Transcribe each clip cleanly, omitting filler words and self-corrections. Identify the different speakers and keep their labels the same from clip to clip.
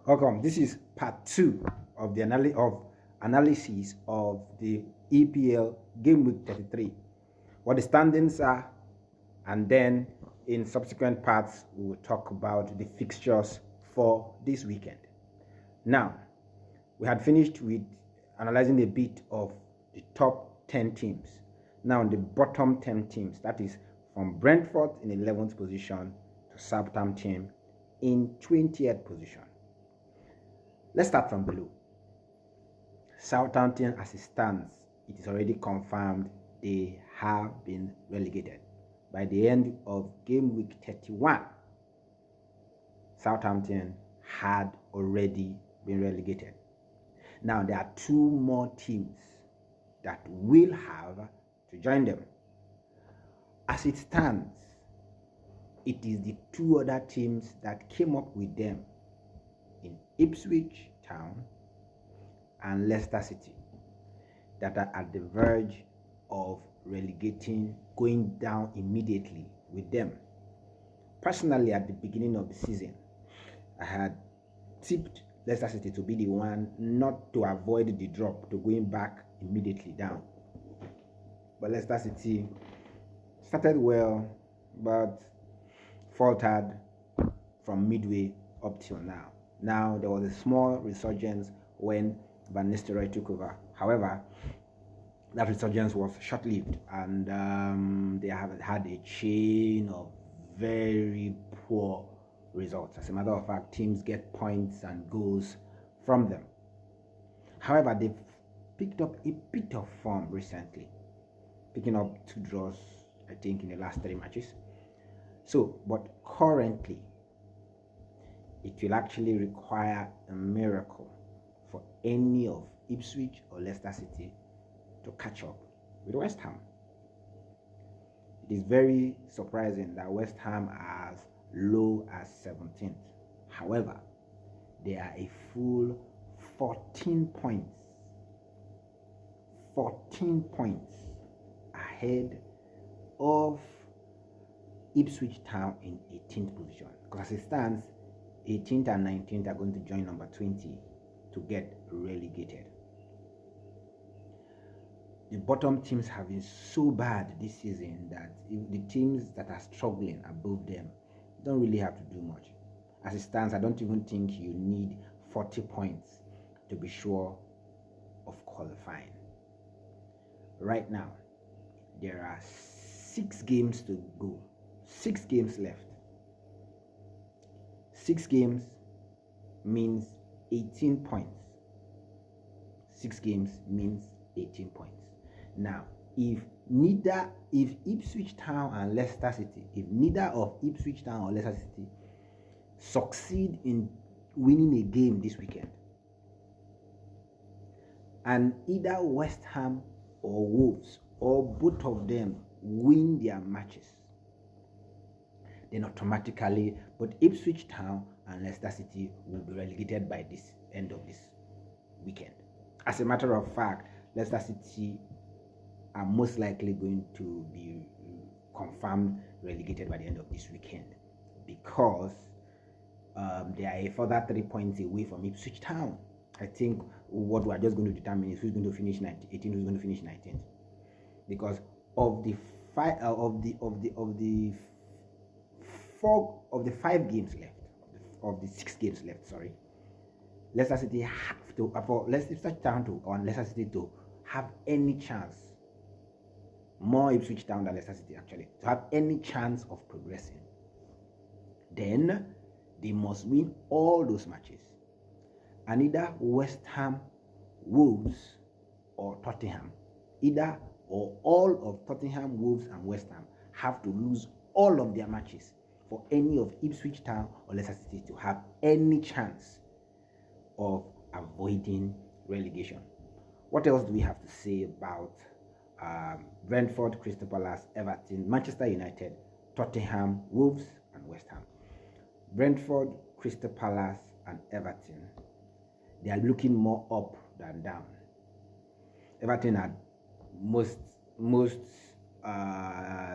Speaker 1: Welcome. This is part two of the analysis of the EPL Gameweek 33. What the standings are, and then in subsequent parts we will talk about the fixtures for this weekend. Now, we had finished with analyzing a bit of the top 10 teams. Now, the bottom 10 teams, that is from Brentford in 11th position to Southampton in 20th position. Let's start from below. Southampton, as it stands, it is already confirmed they have been relegated. By the end of game week 31, Southampton had already been relegated. Now, there are two more teams that will have to join them. As it stands, it is the two other teams that came up with them in Ipswich Town and Leicester City that are at the verge of going down immediately with them. Personally, at the beginning of the season, I had tipped Leicester City to be the one not to avoid the drop, to going back immediately down. But Leicester City started well, but faltered from midway up till now. Now, there was a small resurgence when Van Nistelrooy took over. However, that resurgence was short-lived, and they have had a chain of very poor results. As a matter of fact, teams get points and goals from them. However, they've picked up a bit of form recently, picking up 2 draws, I think, in the last 3 matches. So, but currently, it will actually require a miracle for any of Ipswich or Leicester City to catch up with West Ham. It is very surprising that West Ham are as low as 17th. However, they are a full 14 points ahead of Ipswich Town in 18th position. Because as it stands, 18th and 19th are going to join number 20 to get relegated. The bottom teams have been so bad this season that the teams that are struggling above them don't really have to do much. As it stands, I don't even think you need 40 points to be sure of qualifying. Right now, there are 6 games to go. 6 games left. 6 games means 18 points. 6 games means 18 points. Now, if Ipswich Town and Leicester City, if neither of Ipswich Town or Leicester City succeed in winning a game this weekend, and either West Ham or Wolves or both of them win their matches, then automatically both Ipswich Town and Leicester City will be relegated by this end of this weekend. As a matter of fact, Leicester City are most likely going to be confirmed relegated by the end of this weekend, because they are a further 3 points away from Ipswich Town. I think what we are just going to determine is who's going to finish 18th, who's going to finish 19th, because of the 5 games left, of the 6 games left, Leicester City have to, for Ipswich Town to, or Leicester City to have any chance, more Ipswich Town than Leicester City actually, to have any chance of progressing, then they must win all those matches. And either West Ham, Wolves, or Tottenham, either or all of Tottenham, Wolves, and West Ham have to lose all of their matches for any of Ipswich Town or Leicester City to have any chance of avoiding relegation. What else do we have to say about Brentford, Crystal Palace, Everton, Manchester United, Tottenham, Wolves, and West Ham? Brentford, Crystal Palace, and Everton, they are looking more up than down. Everton are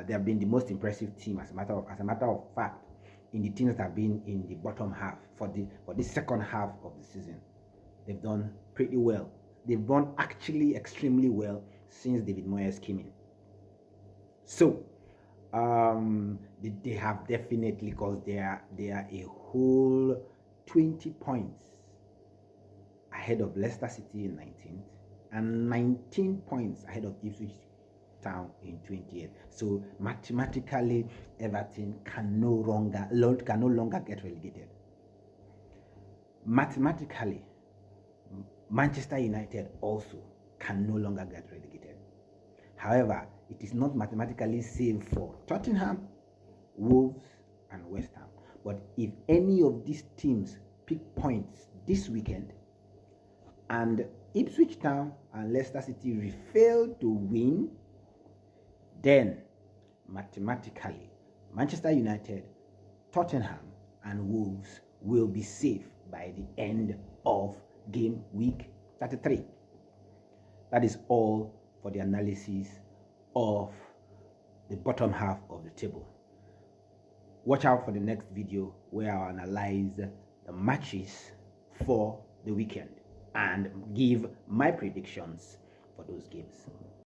Speaker 1: they have been the most impressive team. As a matter of fact, in the teams that have been in the bottom half for the second half of the season. They've done pretty well. They've done actually extremely well since David Moyes came in. So they have definitely, because they are a whole 20 points ahead of Leicester City in 19th and 19 points ahead of Ipswich Town in 28th. So mathematically, Everton can no longer get relegated. Mathematically, Manchester United also can no longer get relegated. However, it is not mathematically safe for Tottenham, Wolves, and West Ham. But if any of these teams pick points this weekend and Ipswich Town and Leicester City fail to win, then mathematically Manchester United, Tottenham, and Wolves will be safe by the end of game week 33. That is all for the analysis of the bottom half of the table. Watch out for the next video where I'll analyze the matches for the weekend and give my predictions for those games.